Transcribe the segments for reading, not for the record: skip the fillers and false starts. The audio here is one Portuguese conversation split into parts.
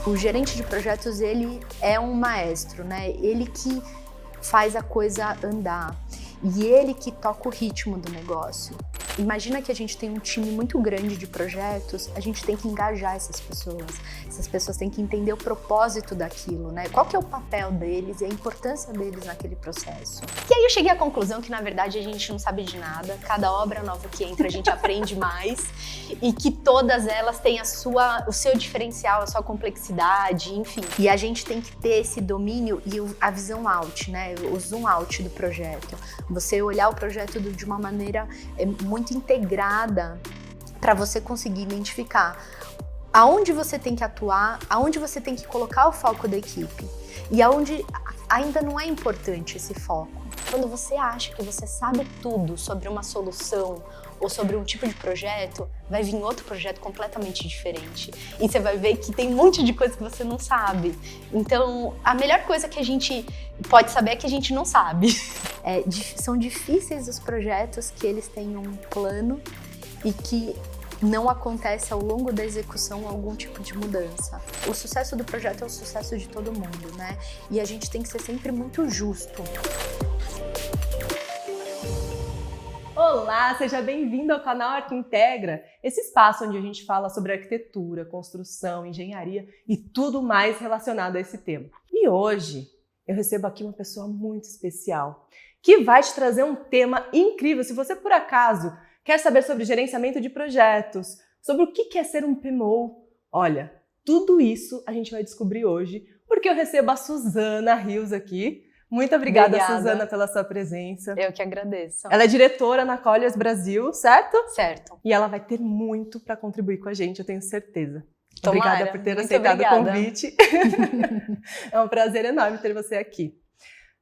O gerente de projetos, ele é um maestro, né? Ele que faz a coisa andar e ele que toca o ritmo do negócio. Imagina que a gente tem um time muito grande de projetos, a gente tem que engajar essas pessoas têm que entender o propósito daquilo, né? Qual que é o papel deles e a importância deles naquele processo. E aí eu cheguei à conclusão que, na verdade, a gente não sabe de nada, cada obra nova que entra a gente aprende mais e que todas elas têm o seu diferencial, a sua complexidade, enfim. E a gente tem que ter esse domínio e a visão out, né? O zoom out do projeto. Você olhar o projeto de uma maneira muito integrada para você conseguir identificar aonde você tem que atuar, aonde você tem que colocar o foco da equipe e aonde ainda não é importante esse foco. Quando você acha que você sabe tudo sobre uma solução ou sobre um tipo de projeto, vai vir outro projeto completamente diferente. E você vai ver que tem um monte de coisa que você não sabe. Então, a melhor coisa que a gente pode saber é que a gente não sabe. São difíceis os projetos que eles têm um plano e que não acontece ao longo da execução algum tipo de mudança. O sucesso do projeto é o sucesso de todo mundo, né? E a gente tem que ser sempre muito justo. Olá, seja bem-vindo ao canal Arquintegra, esse espaço onde a gente fala sobre arquitetura, construção, engenharia e tudo mais relacionado a esse tema. E hoje eu recebo aqui uma pessoa muito especial que vai te trazer um tema incrível. Se você por acaso quer saber sobre gerenciamento de projetos, sobre o que é ser um PMO, olha, tudo isso a gente vai descobrir hoje porque eu recebo a Suzana Rios aqui. Muito obrigada, Suzana, pela sua presença. Eu que agradeço. Ela é diretora na Colliers Brasil, certo? Certo. E ela vai ter muito para contribuir com a gente, eu tenho certeza. Tomara. Obrigada por ter aceitado o convite. É um prazer enorme ter você aqui.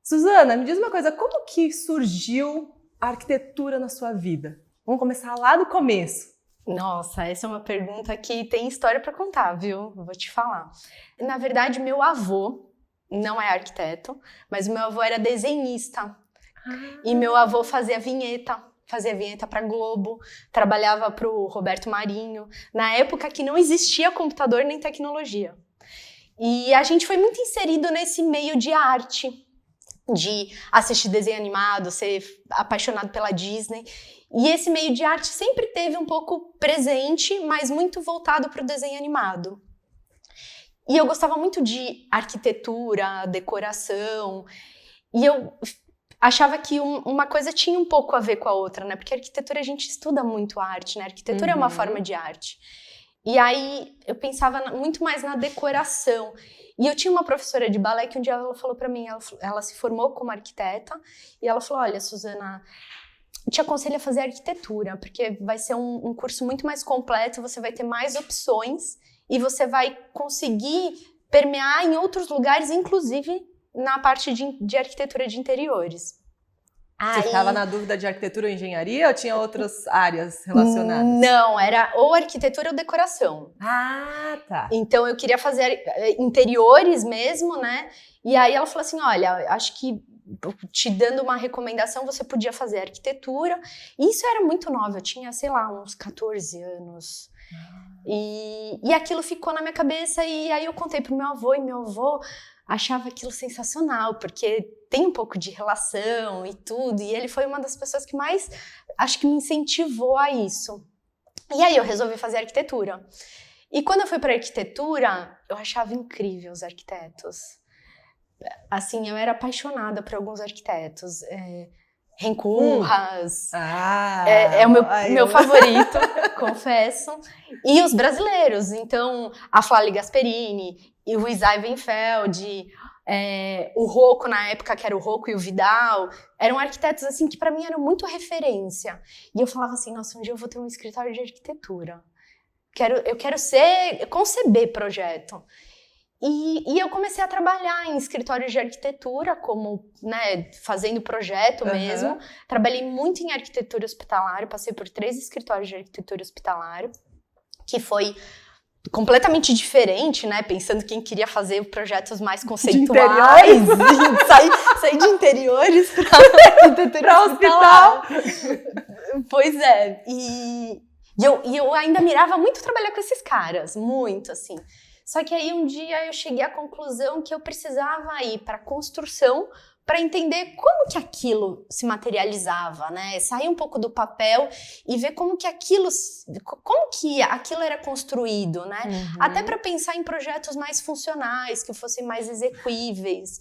Suzana, me diz uma coisa, como que surgiu a arquitetura na sua vida? Vamos começar lá do começo. Nossa, essa é uma pergunta que tem história para contar, viu? Vou te falar. Na verdade, meu avô não é arquiteto, mas o meu avô era desenhista. E meu avô fazia vinheta para Globo, trabalhava para o Roberto Marinho, na época que não existia computador nem tecnologia. E a gente foi muito inserido nesse meio de arte, de assistir desenho animado, ser apaixonado pela Disney. E esse meio de arte sempre teve um pouco presente, mas muito voltado para o desenho animado. E eu gostava muito de arquitetura, decoração, e eu achava que uma coisa tinha um pouco a ver com a outra, né? Porque a arquitetura a gente estuda muito arte, né? A arquitetura é uma forma de arte. E aí eu pensava muito mais na decoração. E eu tinha uma professora de balé que um dia ela falou pra mim, ela se formou como arquiteta, e ela falou, olha, Suzana, eu te aconselho a fazer arquitetura, porque vai ser um curso muito mais completo, você vai ter mais opções, e você vai conseguir permear em outros lugares, inclusive na parte de arquitetura de interiores. Você ficava na dúvida de arquitetura ou engenharia ou tinha outras áreas relacionadas? Não, era ou arquitetura ou decoração. Ah, tá. Então eu queria fazer interiores mesmo, né? E aí ela falou assim, olha, acho que te dando uma recomendação, você podia fazer arquitetura. E isso era muito nova, eu tinha, sei lá, uns 14 anos. E aquilo ficou na minha cabeça e aí eu contei pro meu avô e meu avô achava aquilo sensacional, porque tem um pouco de relação e tudo, e ele foi uma das pessoas que mais, acho que me incentivou a isso. E aí eu resolvi fazer arquitetura. E quando eu fui para arquitetura, eu achava incrível os arquitetos. Assim, eu era apaixonada por alguns arquitetos. Rencourras, é o meu favorito, confesso. E os brasileiros, então, a Flávia Gasperini, e o Isai Weinfeld, o Rocco na época, que era o Rocco e o Vidal, eram arquitetos assim que para mim eram muito referência. E eu falava assim, nossa, um dia eu vou ter um escritório de arquitetura. Eu quero conceber projeto. E eu comecei a trabalhar em escritórios de arquitetura, como, né, fazendo projeto mesmo. Trabalhei muito em arquitetura hospitalar, passei por 3 escritórios de arquitetura hospitalar, que foi completamente diferente, né? Pensando quem queria fazer projetos mais conceituais. Sair de interiores para arquitetura hospital. Pois é. E eu ainda mirava muito trabalhar com esses caras, muito, assim. Só que aí um dia eu cheguei à conclusão que eu precisava ir para construção para entender como que aquilo se materializava, né? Sair um pouco do papel e ver como que aquilo era construído, né? Até para pensar em projetos mais funcionais, que fossem mais execuíveis.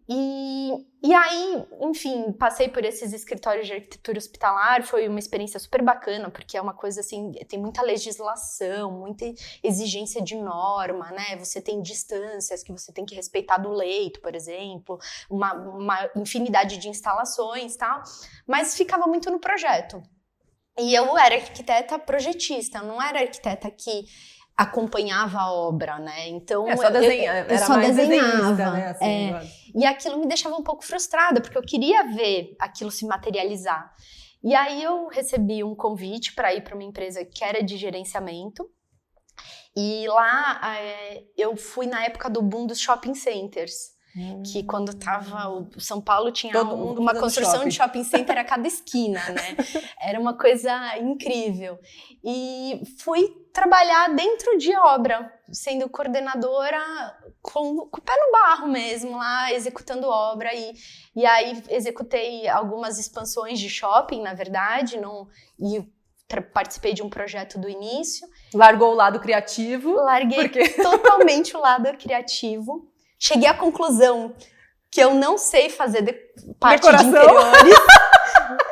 E aí, enfim, passei por esses escritórios de arquitetura hospitalar, foi uma experiência super bacana, porque é uma coisa assim, tem muita legislação, muita exigência de norma, né? Você tem distâncias que você tem que respeitar do leito, por exemplo, uma infinidade de instalações e tal, mas ficava muito no projeto. E eu era arquiteta projetista, não era arquiteta que acompanhava a obra, né? Então eu só desenhava, né? Assim, e aquilo me deixava um pouco frustrada, porque eu queria ver aquilo se materializar. E aí eu recebi um convite para ir para uma empresa que era de gerenciamento, e lá eu fui na época do boom dos shopping centers. Que quando tava o São Paulo tinha uma construção de shopping center a cada esquina, né? Era uma coisa incrível. E fui trabalhar dentro de obra, sendo coordenadora com o pé no barro mesmo, lá executando obra. E aí executei algumas expansões de shopping, na verdade, participei de um projeto do início. Largou o lado criativo? Larguei totalmente o lado criativo. Cheguei à conclusão que eu não sei fazer parte de interiores.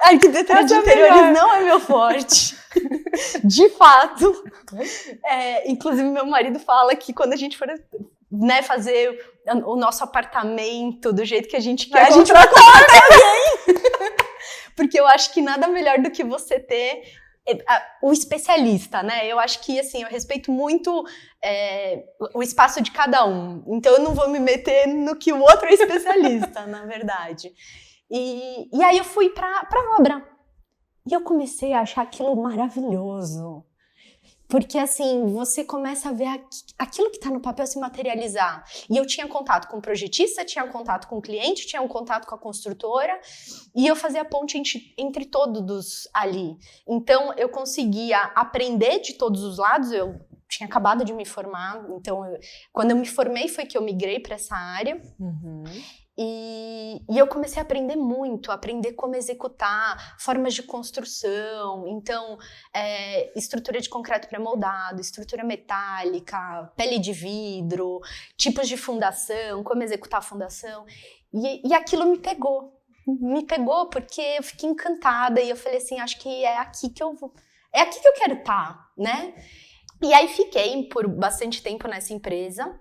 A arquitetura de interiores não é meu forte. De fato. Inclusive, meu marido fala que quando a gente for, né, fazer o nosso apartamento do jeito que a gente quer, a gente vai contratar alguém. Porque eu acho que nada melhor do que você ter o especialista, né? Eu acho que, assim, eu respeito muito o espaço de cada um. Então, eu não vou me meter no que o outro é especialista, na verdade. E aí eu fui pra obra. E eu comecei a achar aquilo maravilhoso. Porque, assim, você começa a ver aquilo que está no papel se materializar. E eu tinha contato com o projetista, tinha contato com o cliente, tinha um contato com a construtora, e eu fazia a ponte entre todos ali. Então, eu conseguia aprender de todos os lados. Eu tinha acabado de me formar, então, quando eu me formei foi que eu migrei para essa área. E eu comecei a aprender como executar, formas de construção, então, estrutura de concreto pré-moldado, estrutura metálica, pele de vidro, tipos de fundação, como executar a fundação, e aquilo me pegou porque eu fiquei encantada, e eu falei assim, acho que é aqui que eu quero estar, né? E aí fiquei por bastante tempo nessa empresa,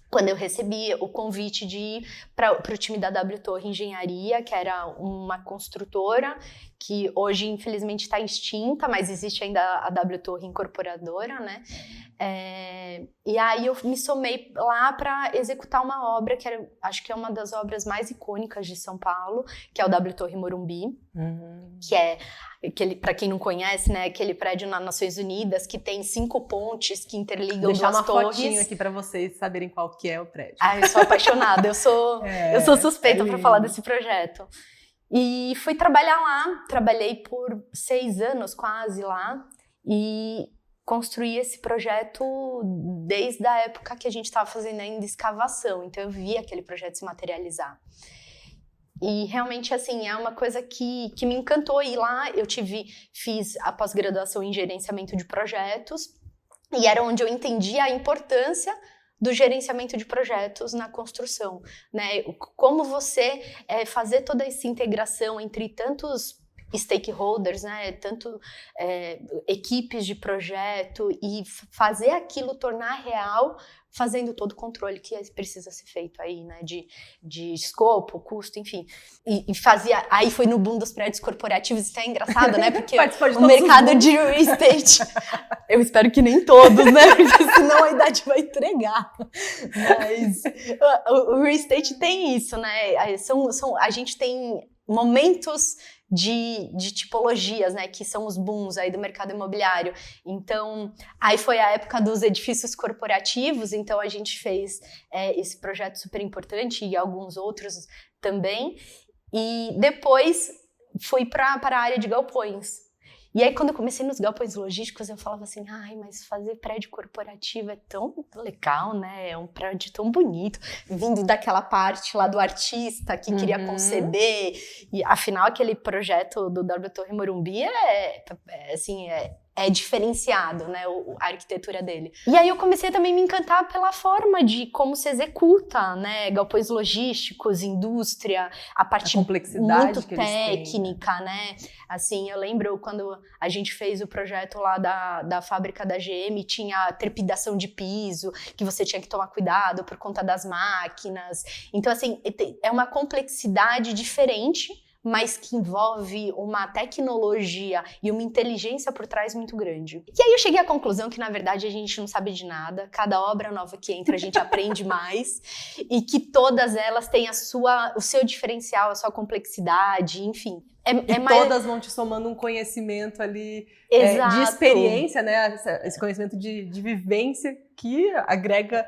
quando eu recebi o convite de ir para o time da W Torre Engenharia, que era uma construtora que hoje, infelizmente, está extinta, mas existe ainda a W Torre Incorporadora, né? E aí eu me somei lá para executar uma obra que acho que é uma das obras mais icônicas de São Paulo, que é o W Torre Morumbi, que é para quem não conhece, né, aquele prédio nas Nações Unidas que tem 5 pontes que interligam duas torres. Deixar uma fotinho aqui para vocês saberem qual que é o prédio. Eu sou apaixonada, eu sou suspeita para falar desse projeto. E fui trabalhar lá, trabalhei por 6 anos quase lá, e construí esse projeto desde a época que a gente estava fazendo ainda escavação, então eu vi aquele projeto se materializar. E realmente, assim, é uma coisa que me encantou ir lá. Eu fiz a pós-graduação em gerenciamento de projetos, e era onde eu entendi a importância do gerenciamento de projetos na construção, né? Como você fazer toda essa integração entre tantos stakeholders, né? Tanto equipes de projeto, e fazer aquilo tornar real, fazendo todo o controle que precisa ser feito aí, né? De escopo, custo, enfim. E fazia. Aí foi no boom dos prédios corporativos, isso é engraçado, né? Porque o mercado de real estate. Eu espero que nem todos, né? Porque senão a idade vai entregar. Mas o real estate tem isso, né? A gente tem momentos de tipologias, né, que são os booms aí do mercado imobiliário. Então, aí foi a época dos edifícios corporativos, então a gente fez esse projeto super importante e alguns outros também. E depois fui para a área de galpões. E aí, quando eu comecei nos galpões logísticos, eu falava assim, ai, mas fazer prédio corporativo é tão legal, né? É um prédio tão bonito, vindo daquela parte lá do artista que queria conceder. E, afinal, aquele projeto do W Torre Morumbi é diferenciado, né, a arquitetura dele. E aí eu comecei também a me encantar pela forma de como se executa, né, galpões logísticos, indústria, a parte muito técnica, né. Assim, eu lembro quando a gente fez o projeto lá da fábrica da GM, tinha trepidação de piso, que você tinha que tomar cuidado por conta das máquinas. Então, assim, é uma complexidade diferente, mas que envolve uma tecnologia e uma inteligência por trás muito grande. E aí eu cheguei à conclusão que, na verdade, a gente não sabe de nada, cada obra nova que entra a gente aprende mais, e que todas elas têm o seu diferencial, a sua complexidade, enfim. Todas vão te somando um conhecimento ali de experiência, né? Esse conhecimento de vivência que agrega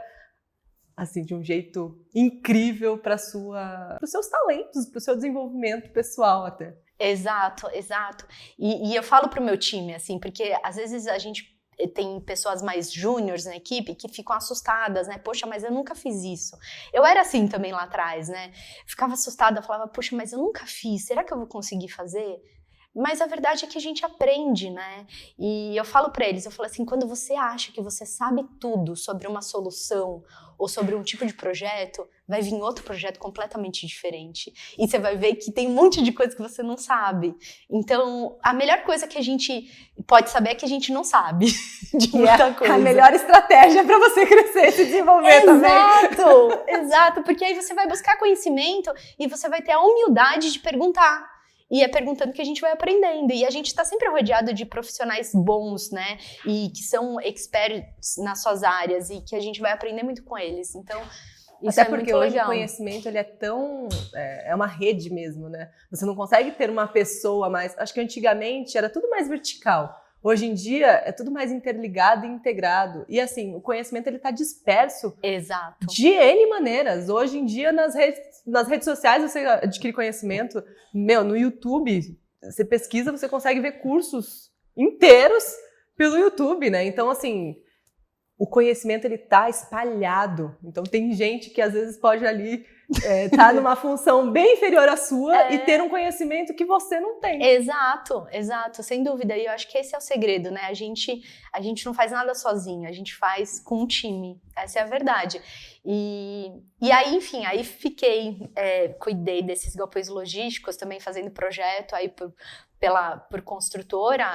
assim, de um jeito incrível para os seus talentos, para o seu desenvolvimento pessoal até. Exato. E eu falo pro meu time, assim, porque às vezes a gente tem pessoas mais júniores na equipe que ficam assustadas, né? Poxa, mas eu nunca fiz isso. Eu era assim também lá atrás, né? Ficava assustada, falava, poxa, mas eu nunca fiz, será que eu vou conseguir fazer? Mas a verdade é que a gente aprende, né? E eu falo para eles, eu falo assim, quando você acha que você sabe tudo sobre uma solução ou sobre um tipo de projeto, vai vir outro projeto completamente diferente. E você vai ver que tem um monte de coisa que você não sabe. Então, a melhor coisa que a gente pode saber é que a gente não sabe de muita coisa. A melhor estratégia para você crescer e se desenvolver também. Exato, porque aí você vai buscar conhecimento e você vai ter a humildade de perguntar. E é perguntando que a gente vai aprendendo. E a gente está sempre rodeado de profissionais bons, né? E que são experts nas suas áreas e que a gente vai aprender muito com eles. Então, isso até é porque muito hoje legal. O conhecimento ele é tão... É uma rede mesmo, né? Você não consegue ter uma pessoa mais... Acho que antigamente era tudo mais vertical. Hoje em dia é tudo mais interligado e integrado. E assim, o conhecimento ele está disperso. Exato. De N maneiras. Hoje em dia, nas redes sociais, você adquire conhecimento. No YouTube, você pesquisa, você consegue ver cursos inteiros pelo YouTube, né? Então, assim, o conhecimento ele tá espalhado. Então, tem gente que às vezes pode ali tá numa função bem inferior à sua e ter um conhecimento que você não tem. Exato, sem dúvida. E eu acho que esse é o segredo, né? A gente não faz nada sozinho, a gente faz com um time. Essa é a verdade. E aí, enfim, aí cuidei desses galpões logísticos, também fazendo projeto aí por construtora,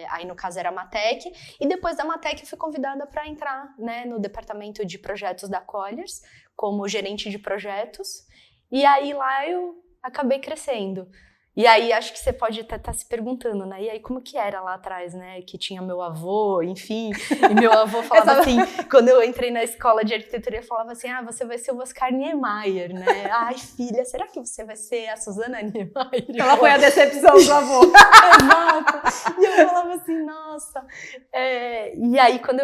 aí no caso era a Matec, e depois da Matec eu fui convidada para entrar, né, no departamento de projetos da Colliers, como gerente de projetos, e aí lá eu acabei crescendo. E aí acho que você pode até estar se perguntando, né, e aí como que era lá atrás, né, que tinha meu avô, enfim, e meu avô falava assim, quando eu entrei na escola de arquitetura, ele falava assim, você vai ser o Oscar Niemeyer, né, ai filha, será que você vai ser a Suzana Niemeyer? Ela foi a decepção do avô. Exato, e eu falava assim, nossa, e aí quando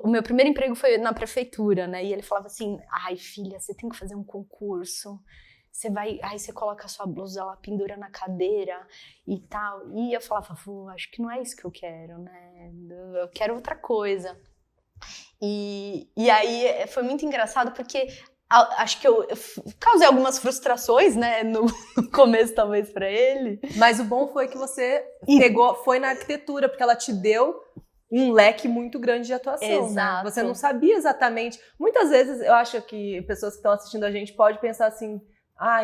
o meu primeiro emprego foi na prefeitura, né, e ele falava assim, ai filha, você tem que fazer um concurso, aí você coloca a sua blusa lá, pendura na cadeira e tal. E eu falava, acho que não é isso que eu quero, né? Eu quero outra coisa. E aí foi muito engraçado porque acho que eu causei algumas frustrações, né? No começo, talvez, pra ele. Mas o bom foi que você foi na arquitetura, porque ela te deu um leque muito grande de atuação. Exato. Né? Você não sabia exatamente. Muitas vezes eu acho que pessoas que estão assistindo a gente podem pensar assim,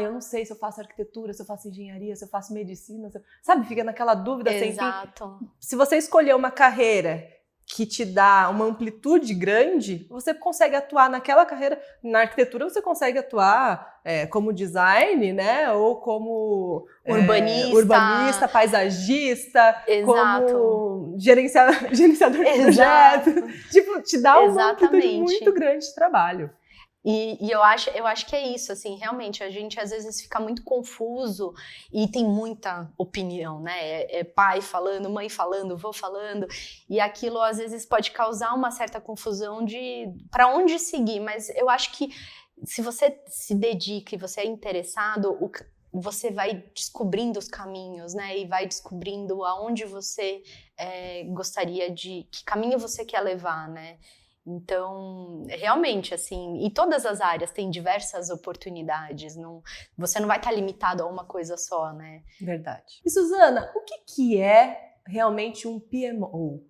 eu não sei se eu faço arquitetura, se eu faço engenharia, se eu faço medicina, sabe? Fica naquela dúvida. Exato. Sem fim. Se você escolher uma carreira que te dá uma amplitude grande, você consegue atuar naquela carreira. Na arquitetura você consegue atuar como design, né? Ou como urbanista, paisagista, Exato. como gerenciador de projeto. Tipo, te dá uma amplitude muito grande de trabalho. E eu acho que é isso, assim, realmente, a gente às vezes fica muito confuso e tem muita opinião, né, pai falando, mãe falando, vô falando, e aquilo às vezes pode causar uma certa confusão de para onde seguir, mas eu acho que se você se dedica e você é interessado, você vai descobrindo os caminhos, né? E vai descobrindo aonde você gostaria que caminho você quer levar, né? Então, realmente, assim, em todas as áreas tem diversas oportunidades, você não vai estar limitado a uma coisa só, né? Verdade. E Suzana, o que é realmente um PMO?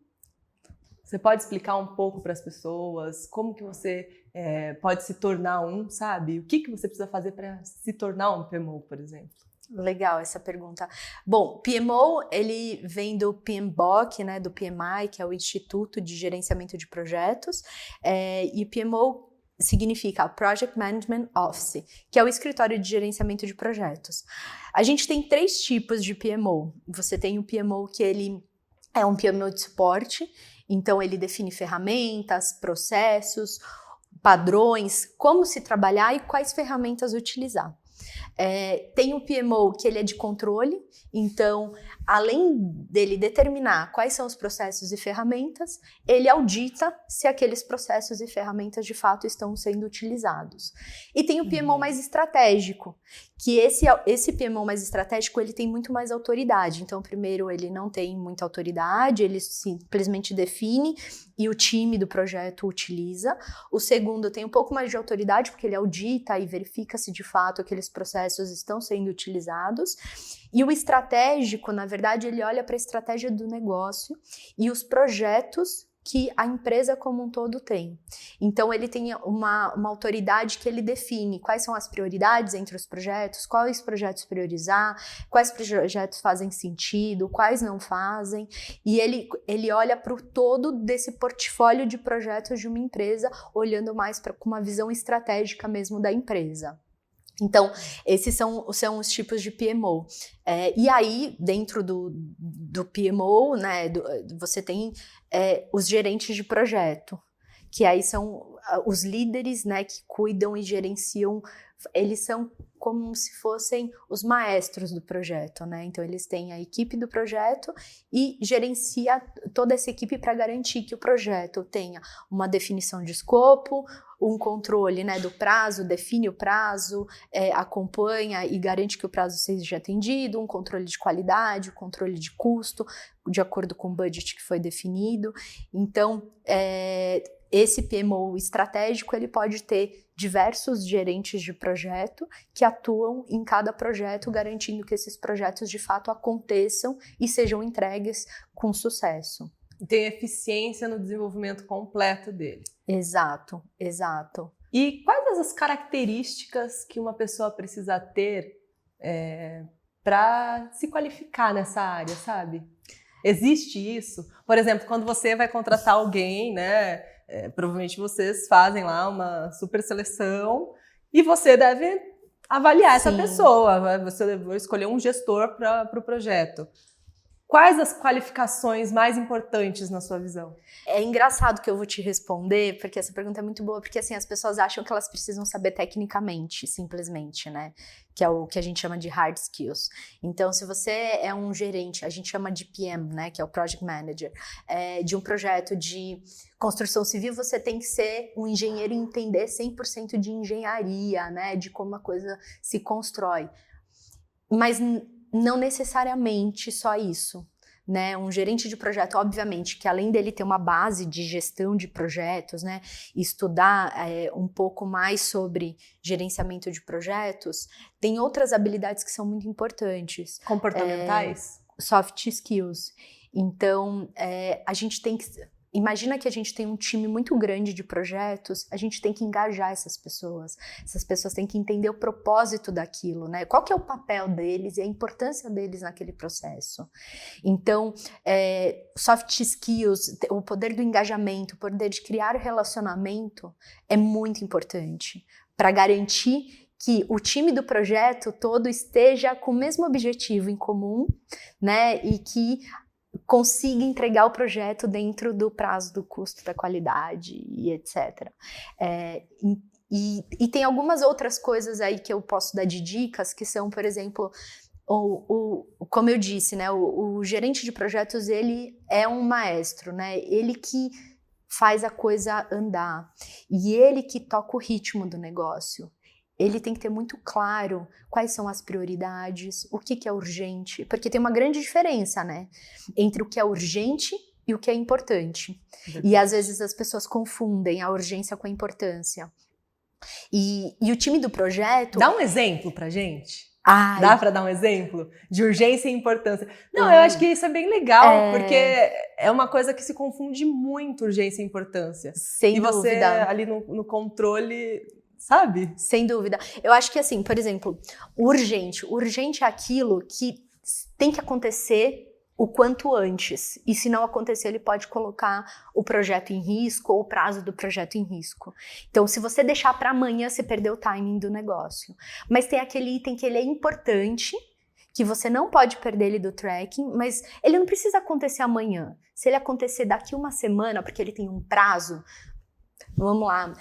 Você pode explicar um pouco para as pessoas como que você pode se tornar um, sabe? O que você precisa fazer para se tornar um PMO, por exemplo? Legal essa pergunta. Bom, PMO, ele vem do PMBOK, né, do PMI, que é o Instituto de Gerenciamento de Projetos, e PMO significa Project Management Office, que é o escritório de gerenciamento de projetos. A gente tem 3 tipos de PMO. Você tem o PMO que ele é um PMO de suporte, então ele define ferramentas, processos, padrões, como se trabalhar e quais ferramentas utilizar. Tem o PMO que ele é de controle, então, além dele determinar quais são os processos e ferramentas, ele audita se aqueles processos e ferramentas de fato estão sendo utilizados. E tem o PMO mais estratégico, que esse PMO mais estratégico, ele tem muito mais autoridade. Então, primeiro, ele não tem muita autoridade, ele simplesmente define e o time do projeto utiliza. O segundo tem um pouco mais de autoridade, porque ele audita e verifica se de fato aqueles processos estão sendo utilizados. E o estratégico, na verdade, ele olha para a estratégia do negócio e os projetos que a empresa como um todo tem. Então, ele tem uma autoridade que ele define quais são as prioridades entre os projetos, quais projetos priorizar, quais projetos fazem sentido, quais não fazem, e ele olha para o todo desse portfólio de projetos de uma empresa, olhando mais com uma visão estratégica mesmo da empresa. Então, esses são os tipos de PMO. E aí, dentro do PMO, né, você tem os gerentes de projeto, que aí são os líderes, né, que cuidam e gerenciam, eles são como se fossem os maestros do projeto, né? Então, eles têm a equipe do projeto e gerencia toda essa equipe para garantir que o projeto tenha uma definição de escopo, um controle, né, do prazo, define o prazo, acompanha e garante que o prazo seja atendido, um controle de qualidade, um controle de custo, de acordo com o budget que foi definido. Então, esse PMO estratégico, ele pode ter diversos gerentes de projeto que atuam em cada projeto, garantindo que esses projetos de fato aconteçam e sejam entregues com sucesso. E tem eficiência no desenvolvimento completo dele. Exato, exato. E quais as características que uma pessoa precisa ter para se qualificar nessa área, sabe? Existe isso? Por exemplo, quando você vai contratar alguém, né? Provavelmente vocês fazem lá uma super seleção e você deve avaliar essa pessoa. Você vai escolher um gestor para o projeto. Quais as qualificações mais importantes na sua visão? É engraçado que eu vou te responder, porque essa pergunta é muito boa, porque assim, as pessoas acham que elas precisam saber tecnicamente, simplesmente, né? Que é o que a gente chama de hard skills. Então, se você é um gerente, a gente chama de PM, né? Que é o Project Manager, de um projeto de construção civil, você tem que ser um engenheiro e entender 100% de engenharia, né? De como a coisa se constrói. Mas não necessariamente só isso, né? Um gerente de projeto, obviamente, que além dele ter uma base de gestão de projetos, né? Estudar um pouco mais sobre gerenciamento de projetos, tem outras habilidades que são muito importantes. Comportamentais? Soft skills. Então, a gente tem que... Imagina que a gente tem um time muito grande de projetos, a gente tem que engajar essas pessoas têm que entender o propósito daquilo, né? Qual que é o papel deles e a importância deles naquele processo. Então, soft skills, o poder do engajamento, o poder de criar relacionamento é muito importante para garantir que o time do projeto todo esteja com o mesmo objetivo em comum, né? E que consiga entregar o projeto dentro do prazo, do custo, da qualidade e etc. E tem algumas outras coisas aí que eu posso dar de dicas, que são, por exemplo, como eu disse, né, o gerente de projetos, ele é um maestro, né, ele que faz a coisa andar, e ele que toca o ritmo do negócio. ele tem que ter muito claro quais são as prioridades, o que é urgente, porque tem uma grande diferença, né, entre o que é urgente e o que é importante. E às vezes as pessoas confundem a urgência com a importância. E o time do projeto... Dá um exemplo pra gente? Ai. Dá pra dar um exemplo de urgência e importância? Não, eu acho que isso é bem legal, porque é uma coisa que se confunde muito, urgência e importância. Sem dúvida. E você ali no controle, sabe? Sem dúvida. Eu acho que assim, por exemplo, urgente é aquilo que tem que acontecer o quanto antes. E se não acontecer, ele pode colocar o projeto em risco ou o prazo do projeto em risco. Então, se você deixar para amanhã, você perdeu o timing do negócio. Mas tem aquele item que ele é importante, que você não pode perder ele do tracking, mas ele não precisa acontecer amanhã. Se ele acontecer daqui uma semana, porque ele tem um prazo, vamos lá,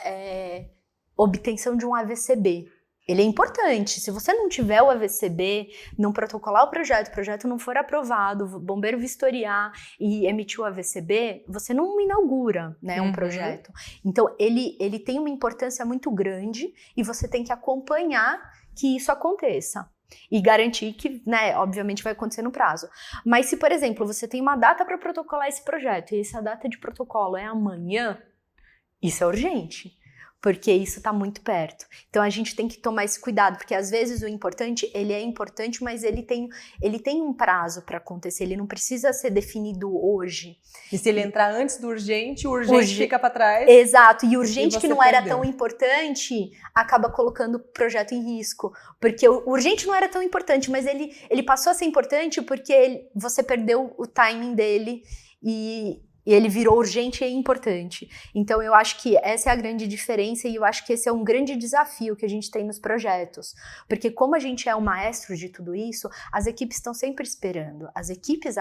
obtenção de um AVCB. Ele é importante. Se você não tiver o AVCB, não protocolar o projeto não for aprovado, o bombeiro vistoriar e emitir o AVCB, você não inaugura, né, um projeto. Então, ele tem uma importância muito grande e você tem que acompanhar que isso aconteça. E garantir que, né, obviamente vai acontecer no prazo. Mas se, por exemplo, você tem uma data para protocolar esse projeto e essa data de protocolo é amanhã, isso é urgente. Porque isso está muito perto. Então, a gente tem que tomar esse cuidado, porque às vezes o importante, ele é importante, mas ele tem um prazo para acontecer, ele não precisa ser definido hoje. E se ele entrar antes do urgente, o urgente fica para trás. Exato, e o urgente que não era tão importante, acaba colocando o projeto em risco. Porque o urgente não era tão importante, mas ele passou a ser importante porque você perdeu o timing dele e ele virou urgente e importante. Então, eu acho que essa é a grande diferença e eu acho que esse é um grande desafio que a gente tem nos projetos. Porque como a gente é o maestro de tudo isso, as equipes estão sempre esperando. As equipes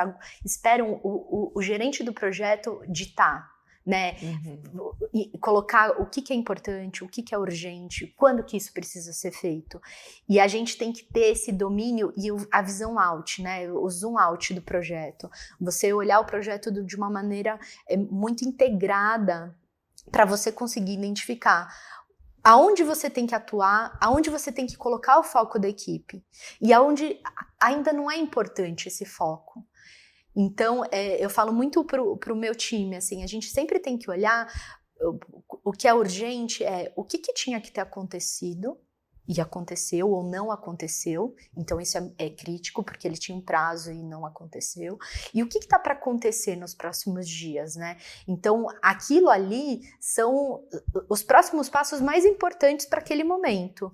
esperam o gerente do projeto ditar, né? E colocar o que é importante, o que é urgente, quando que isso precisa ser feito. E a gente tem que ter esse domínio e a visão out, né? O zoom out do projeto. Você olhar o projeto de uma maneira muito integrada para você conseguir identificar aonde você tem que atuar, aonde você tem que colocar o foco da equipe e aonde ainda não é importante esse foco. Então, eu falo muito pro meu time, assim, a gente sempre tem que olhar o que é urgente, o que tinha que ter acontecido, e aconteceu ou não aconteceu, então isso é crítico, porque ele tinha um prazo e não aconteceu, e o que está para acontecer nos próximos dias, né? Então, aquilo ali são os próximos passos mais importantes para aquele momento.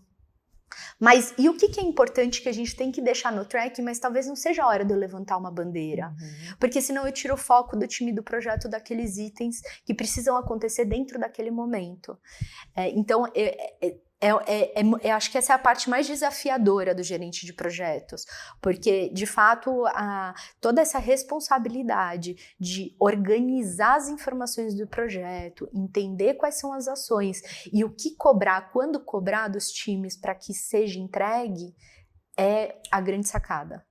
Mas e o que é importante que a gente tem que deixar no track, mas talvez não seja a hora de eu levantar uma bandeira, porque senão eu tiro o foco do time do projeto daqueles itens que precisam acontecer dentro daquele momento. Então, eu acho que essa é a parte mais desafiadora do gerente de projetos, porque, de fato, toda essa responsabilidade de organizar as informações do projeto, entender quais são as ações e o que cobrar, quando cobrar dos times para que seja entregue, é a grande sacada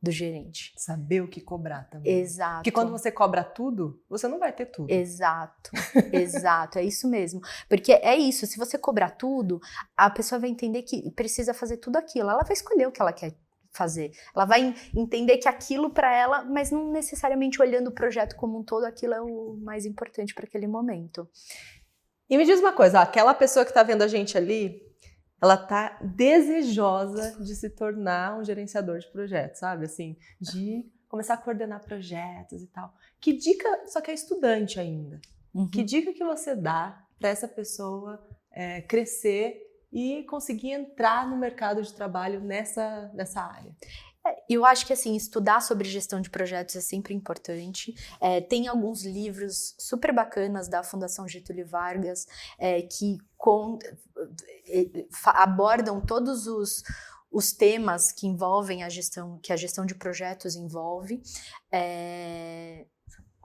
do gerente. Saber o que cobrar também. Exato. Porque quando você cobra tudo, você não vai ter tudo. Exato, é isso mesmo. Porque é isso, se você cobrar tudo, a pessoa vai entender que precisa fazer tudo aquilo, ela vai escolher o que ela quer fazer. Ela vai entender que aquilo para ela, mas não necessariamente olhando o projeto como um todo, aquilo é o mais importante para aquele momento. E me diz uma coisa, aquela pessoa que está vendo a gente ali, ela tá desejosa de se tornar um gerenciador de projetos, sabe? Assim, de começar a coordenar projetos e tal. Que dica, só que é estudante ainda, que dica que você dá para essa pessoa crescer e conseguir entrar no mercado de trabalho nessa área? Eu acho que, assim, estudar sobre gestão de projetos é sempre importante. Tem alguns livros super bacanas da Fundação Getúlio Vargas que abordam todos os temas que envolvem que a gestão de projetos envolve.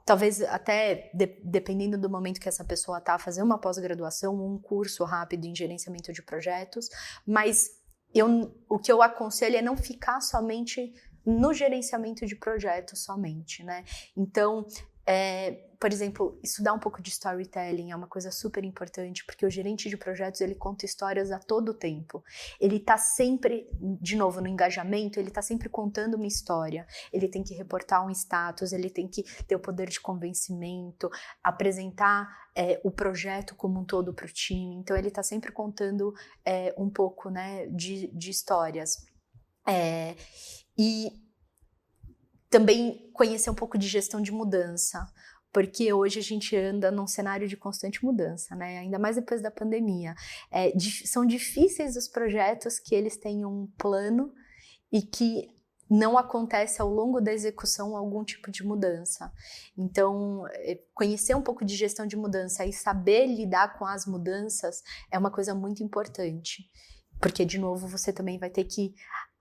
Talvez até, dependendo do momento que essa pessoa está, fazer uma pós-graduação, um curso rápido em gerenciamento de projetos, mas o que eu aconselho é não ficar somente no gerenciamento de projetos somente, né? Então, por exemplo, estudar um pouco de storytelling é uma coisa super importante, porque o gerente de projetos, ele conta histórias a todo tempo. Ele tá sempre, de novo, no engajamento, ele tá sempre contando uma história. Ele tem que reportar um status, ele tem que ter o poder de convencimento, apresentar o projeto como um todo para o time. Então, ele tá sempre contando um pouco, né, de histórias. E também conhecer um pouco de gestão de mudança, porque hoje a gente anda num cenário de constante mudança, né? Ainda mais depois da pandemia. São difíceis os projetos que eles têm um plano e que não acontece ao longo da execução algum tipo de mudança. Então, conhecer um pouco de gestão de mudança e saber lidar com as mudanças é uma coisa muito importante. Porque, de novo, você também vai ter que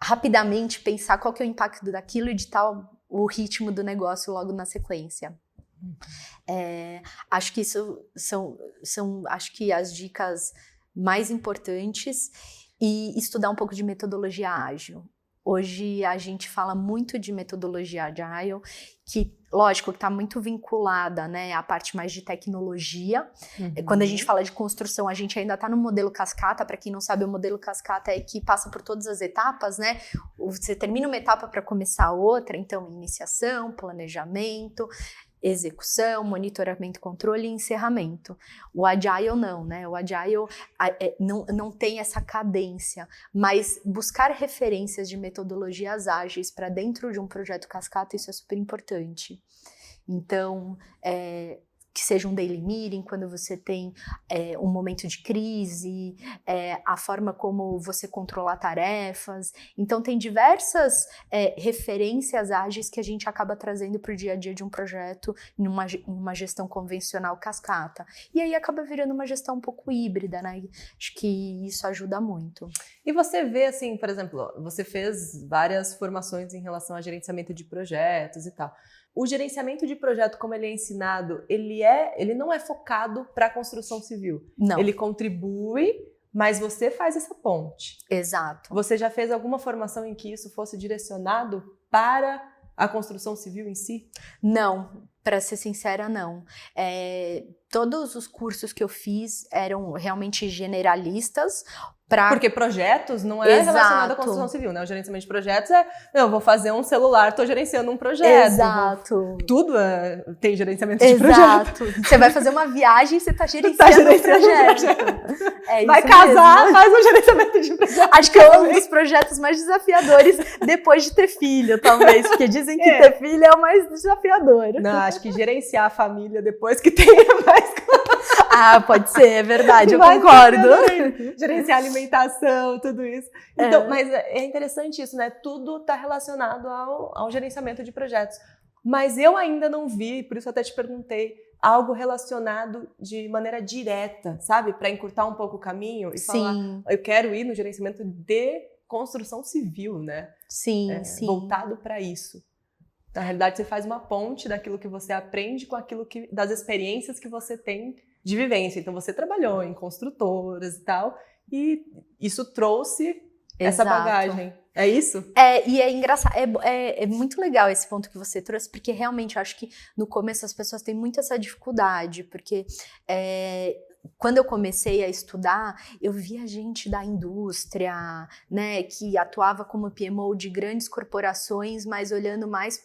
rapidamente pensar qual que é o impacto daquilo e editar o ritmo do negócio logo na sequência. Acho que isso são acho que as dicas mais importantes, e estudar um pouco de metodologia ágil. Hoje a gente fala muito de metodologia agile, que, lógico, que está muito vinculada, né, à parte mais de tecnologia. Quando a gente fala de construção, a gente ainda está no modelo cascata. Para quem não sabe, o modelo cascata é que passa por todas as etapas, né? Você termina uma etapa para começar outra, então iniciação, planejamento, execução, monitoramento, controle e encerramento. O Agile não, né? O Agile não tem essa cadência, mas buscar referências de metodologias ágeis para dentro de um projeto cascata, isso é super importante. Então, que seja um daily meeting, quando você tem um momento de crise, a forma como você controlar tarefas. Então, tem diversas referências ágeis que a gente acaba trazendo para o dia a dia de um projeto, em uma gestão convencional cascata. E aí acaba virando uma gestão um pouco híbrida, né? Acho que isso ajuda muito. E você vê, assim, por exemplo, você fez várias formações em relação a gerenciamento de projetos e tal. O gerenciamento de projeto, como ele é ensinado, ele não é focado para a construção civil. Não. Ele contribui, mas você faz essa ponte. Exato. Você já fez alguma formação em que isso fosse direcionado para a construção civil em si? Não, para ser sincera, não. Todos os cursos que eu fiz eram realmente generalistas. Porque projetos não é relacionado à construção civil, né? O gerenciamento de projetos eu vou fazer um celular, estou gerenciando um projeto. Exato. Tudo tem gerenciamento de projeto. Exato. Você vai fazer uma viagem, você está gerenciando um projeto. Vai casar, faz um gerenciamento de projeto. Acho que é um dos projetos mais desafiadores depois de ter filho, talvez. Porque dizem que ter filho é o mais desafiador. Não, acho que gerenciar a família depois que tem é mais... Pode ser, é verdade, eu concordo. Gerenciar alimentação, tudo isso. Então, mas é interessante isso, né? Tudo está relacionado ao gerenciamento de projetos. Mas eu ainda não vi, por isso eu até te perguntei, algo relacionado de maneira direta, sabe? Para encurtar um pouco o caminho e falar, eu quero ir no gerenciamento de construção civil, né? Sim. Voltado para isso. Na realidade, você faz uma ponte daquilo que você aprende com aquilo das experiências que você tem de vivência. Então, você trabalhou em construtoras e tal, e isso trouxe essa bagagem. É isso? E é engraçado, é muito legal esse ponto que você trouxe, porque realmente eu acho que no começo as pessoas têm muito essa dificuldade, porque quando eu comecei a estudar, eu via gente da indústria, né, que atuava como PMO de grandes corporações, mas olhando mais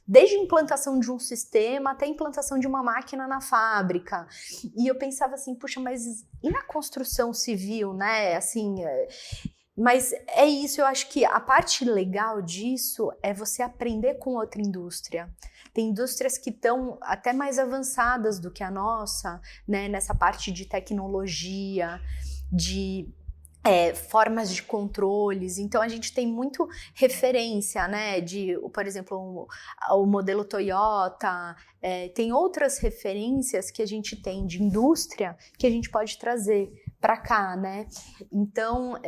desde a implantação de um sistema até a implantação de uma máquina na fábrica. E eu pensava assim, puxa, mas e na construção civil, né, assim... Mas é isso, eu acho que a parte legal disso é você aprender com outra indústria. Tem indústrias que estão até mais avançadas do que a nossa, né, nessa parte de tecnologia, de formas de controles. Então a gente tem muito referência, né, por exemplo, o modelo Toyota, tem outras referências que a gente tem de indústria que a gente pode trazer para cá, né? Então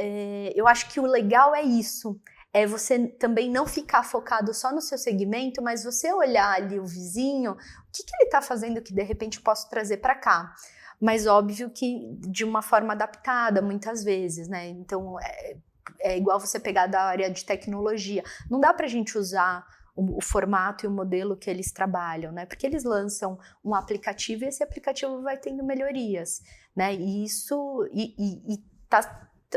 eu acho que o legal é isso, é você também não ficar focado só no seu segmento, mas você olhar ali o vizinho, o que ele está fazendo que de repente eu posso trazer para cá. Mas óbvio que de uma forma adaptada, muitas vezes, né? Então, é igual você pegar da área de tecnologia. Não dá pra gente usar o formato e o modelo que eles trabalham, né? Porque eles lançam um aplicativo e esse aplicativo vai tendo melhorias, né? E isso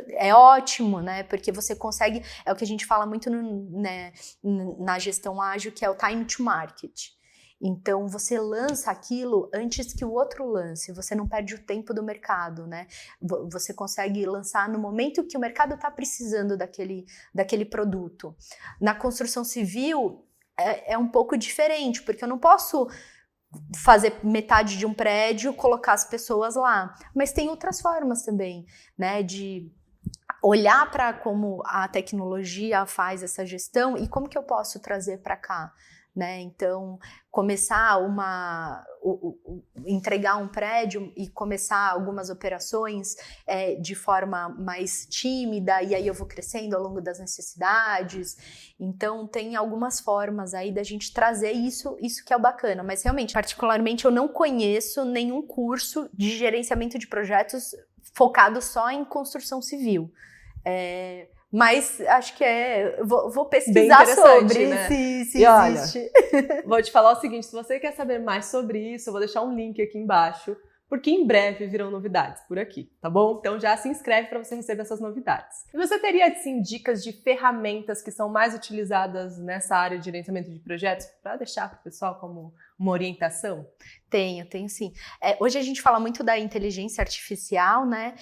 é ótimo, né? Porque você consegue, é o que a gente fala muito né, na gestão ágil, que é o time to market. Então, você lança aquilo antes que o outro lance, você não perde o tempo do mercado, né? Você consegue lançar no momento que o mercado está precisando daquele produto. Na construção civil, é um pouco diferente, porque eu não posso fazer metade de um prédio, colocar as pessoas lá. Mas tem outras formas também, né? De olhar para como a tecnologia faz essa gestão e como que eu posso trazer para cá. Né? Então, começar entregar um prédio e começar algumas operações de forma mais tímida, e aí eu vou crescendo ao longo das necessidades. Então, tem algumas formas aí da gente trazer isso que é o bacana. Mas, realmente, particularmente, eu não conheço nenhum curso de gerenciamento de projetos focado só em construção civil. Mas acho que vou pesquisar sobre, né? se existe. Olha, vou te falar o seguinte, se você quer saber mais sobre isso, eu vou deixar um link aqui embaixo, porque em breve virão novidades por aqui, tá bom? Então já se inscreve para você receber essas novidades. E você teria, assim, dicas de ferramentas que são mais utilizadas nessa área de gerenciamento de projetos, para deixar para o pessoal como uma orientação? Tenho sim. Hoje a gente fala muito da inteligência artificial, né?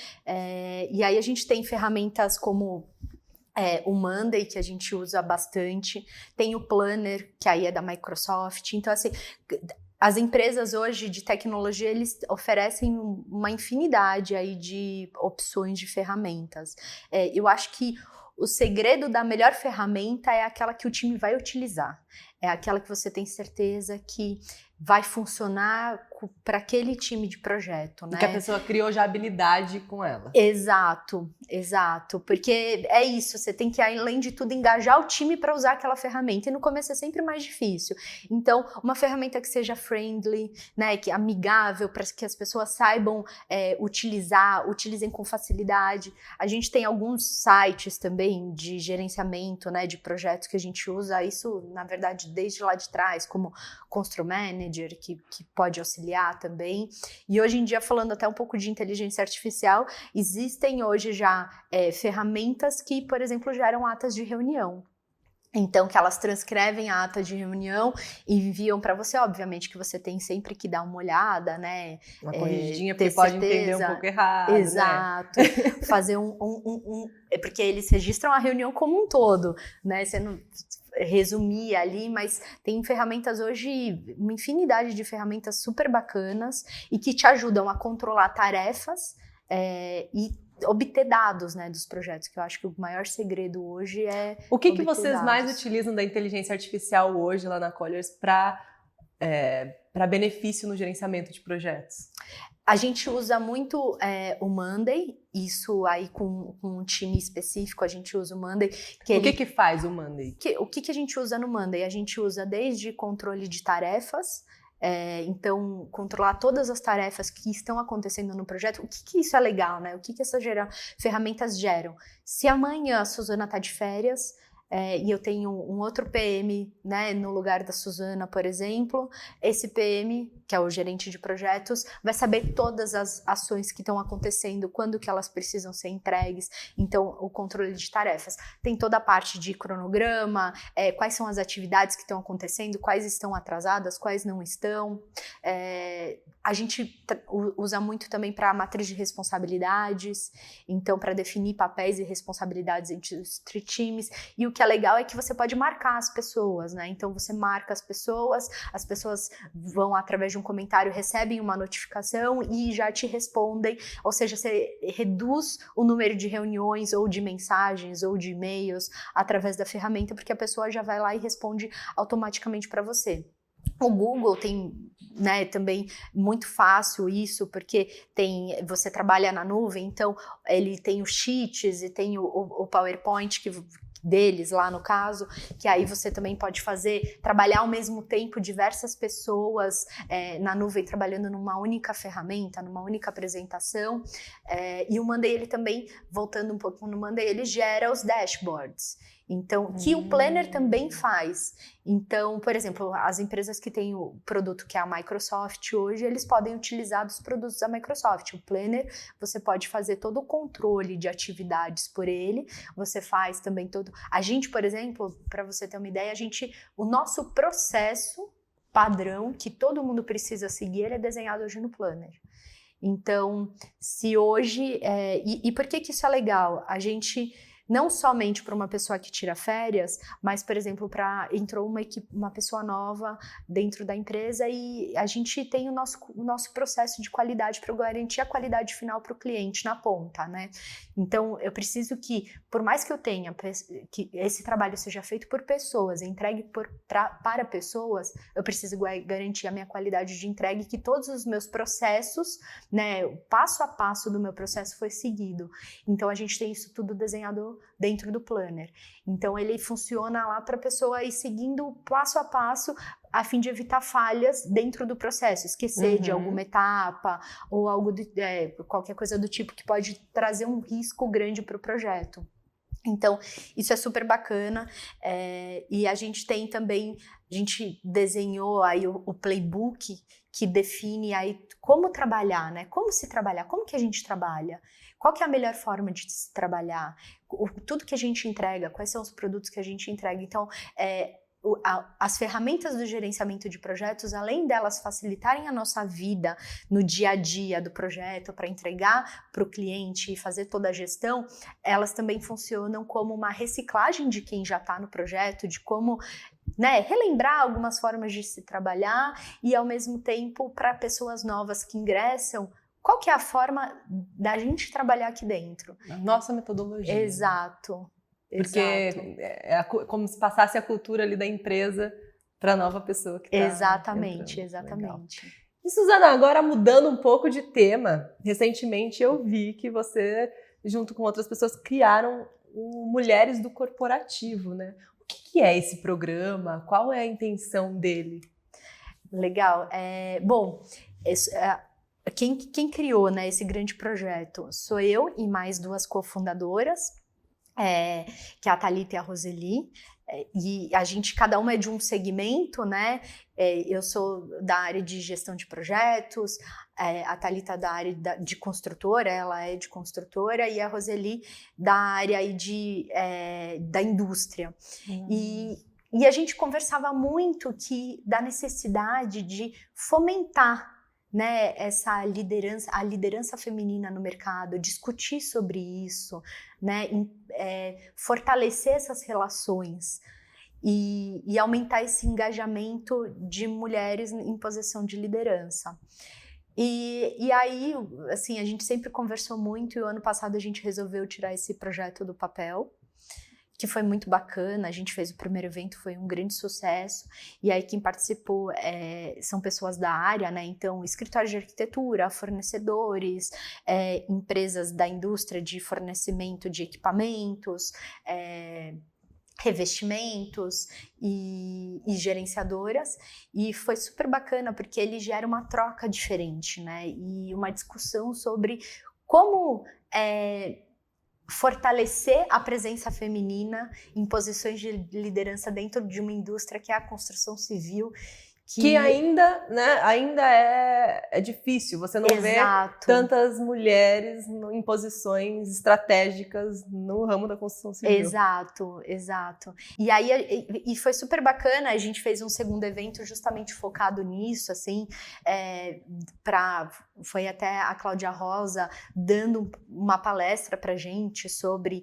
E aí a gente tem ferramentas como o Monday, que a gente usa bastante, tem o Planner, que aí é da Microsoft. Então, assim, as empresas hoje de tecnologia, eles oferecem uma infinidade aí de opções de ferramentas. Eu acho que o segredo da melhor ferramenta é aquela que o time vai utilizar. É aquela que você tem certeza que vai funcionar para aquele time de projeto, né? E que a pessoa criou já habilidade com ela. Exato. Porque é isso, você tem que, além de tudo, engajar o time para usar aquela ferramenta. E no começo é sempre mais difícil. Então, uma ferramenta que seja friendly, né, que é amigável, para que as pessoas saibam utilizem com facilidade. A gente tem alguns sites também de gerenciamento, né, de projetos que a gente usa. Isso, na verdade, desde lá de trás, como Constru Manager, que pode auxiliar também. E hoje em dia, falando até um pouco de inteligência artificial, existem hoje já ferramentas que, por exemplo, geram atas de reunião. Então, que elas transcrevem a ata de reunião e enviam para você. Obviamente que você tem sempre que dar uma olhada, né? Uma corrigidinha, porque pode entender um pouco errado. Exato. Né? Fazer porque eles registram a reunião como um todo, né? Você não resumir ali, mas tem ferramentas hoje, uma infinidade de ferramentas super bacanas e que te ajudam a controlar tarefas e obter dados, né, dos projetos, que eu acho que o maior segredo hoje é o que vocês mais utilizam da inteligência artificial hoje lá na Colliers para benefício no gerenciamento de projetos? A gente usa muito o Monday, isso aí com um time específico, a gente usa o Monday. O que faz o Monday? O que a gente usa no Monday? A gente usa desde controle de tarefas, então controlar todas as tarefas que estão acontecendo no projeto. O que isso é legal, né? O que essas ferramentas geram? Se amanhã a Suzana está de férias, e eu tenho um outro PM, né, no lugar da Suzana, por exemplo, esse PM, que é o gerente de projetos, vai saber todas as ações que estão acontecendo, quando que elas precisam ser entregues. Então, o controle de tarefas. Tem toda a parte de cronograma, quais são as atividades que estão acontecendo, quais estão atrasadas, quais não estão. A gente usa muito também para a matriz de responsabilidades, então para definir papéis e responsabilidades entre os times. E o que é legal é que você pode marcar as pessoas, né? Então você marca as pessoas vão através de um comentário, recebem uma notificação e já te respondem, ou seja, você reduz o número de reuniões ou de mensagens ou de e-mails através da ferramenta, porque a pessoa já vai lá e responde automaticamente para você. O Google tem, né, também muito fácil isso, porque você trabalha na nuvem, então ele tem os sheets e tem o PowerPoint deles lá no caso, que aí você também pode trabalhar ao mesmo tempo diversas pessoas na nuvem trabalhando numa única ferramenta, numa única apresentação. E o Monday, ele também, voltando um pouco no Monday, ele gera os dashboards. Então, que o Planner também faz. Então, por exemplo, as empresas que têm o produto que é a Microsoft hoje, eles podem utilizar dos produtos da Microsoft. O Planner, você pode fazer todo o controle de atividades por ele, você faz também todo... A gente, por exemplo, para você ter uma ideia, o nosso processo padrão, que todo mundo precisa seguir, ele é desenhado hoje no Planner. Então, se hoje... E por que isso é legal? A gente... Não somente para uma pessoa que tira férias, mas, por exemplo, entrou uma pessoa nova dentro da empresa e a gente tem o nosso processo de qualidade para garantir a qualidade final para o cliente na ponta, né? Então, eu preciso que, por mais que eu tenha, que esse trabalho seja feito por pessoas, entregue para pessoas, eu preciso garantir a minha qualidade de entrega e que todos os meus processos, né, o passo a passo do meu processo foi seguido. Então, a gente tem isso tudo desenhado dentro do Planner. Então, ele funciona lá para a pessoa ir seguindo passo a passo a fim de evitar falhas dentro do processo, esquecer de alguma etapa ou qualquer coisa do tipo que pode trazer um risco grande para o projeto. Então, isso é super bacana, e a gente tem também, a gente desenhou aí o playbook que define aí como trabalhar, né? Como se trabalhar, como que a gente trabalha, qual que é a melhor forma de se trabalhar, tudo que a gente entrega, quais são os produtos que a gente entrega. Então, as ferramentas do gerenciamento de projetos, além delas facilitarem a nossa vida no dia a dia do projeto para entregar para o cliente e fazer toda a gestão, elas também funcionam como uma reciclagem de quem já está no projeto, de como, né, relembrar algumas formas de se trabalhar e, ao mesmo tempo, para pessoas novas que ingressam, qual que é a forma da gente trabalhar aqui dentro? A nossa metodologia. Exato. Porque é como se passasse a cultura ali da empresa para a nova pessoa que está Exatamente. Legal. E, Suzana, agora mudando um pouco de tema, recentemente eu vi que você, junto com outras pessoas, criaram o Mulheres do Corporativo, né? O que é esse programa? Qual é a intenção dele? Legal. Bom, quem criou, né, esse grande projeto sou eu e mais duas cofundadoras, que é a Thalita e a Roseli, e cada uma é de um segmento, né? Eu sou da área de gestão de projetos, a Thalita da área de construtora, ela é de construtora, e a Roseli da área aí da indústria. E a gente conversava muito da necessidade de fomentar, né, a liderança feminina no mercado, discutir sobre isso, né, fortalecer essas relações e aumentar esse engajamento de mulheres em posição de liderança. E aí, assim, a gente sempre conversou muito, e o ano passado a gente resolveu tirar esse projeto do papel, que foi muito bacana. A gente fez o primeiro evento, foi um grande sucesso, e aí quem participou são pessoas da área, né? Então, escritórios de arquitetura, fornecedores, empresas da indústria de fornecimento de equipamentos, revestimentos e gerenciadoras, e foi super bacana porque ele gera uma troca diferente, né? E uma discussão sobre como fortalecer a presença feminina em posições de liderança dentro de uma indústria que é a construção civil. Que ainda, né, é difícil, você não vê tantas mulheres em posições estratégicas no ramo da construção civil. Exato. E aí foi super bacana, a gente fez um segundo evento justamente focado nisso, assim, foi até a Cláudia Rosa dando uma palestra pra gente sobre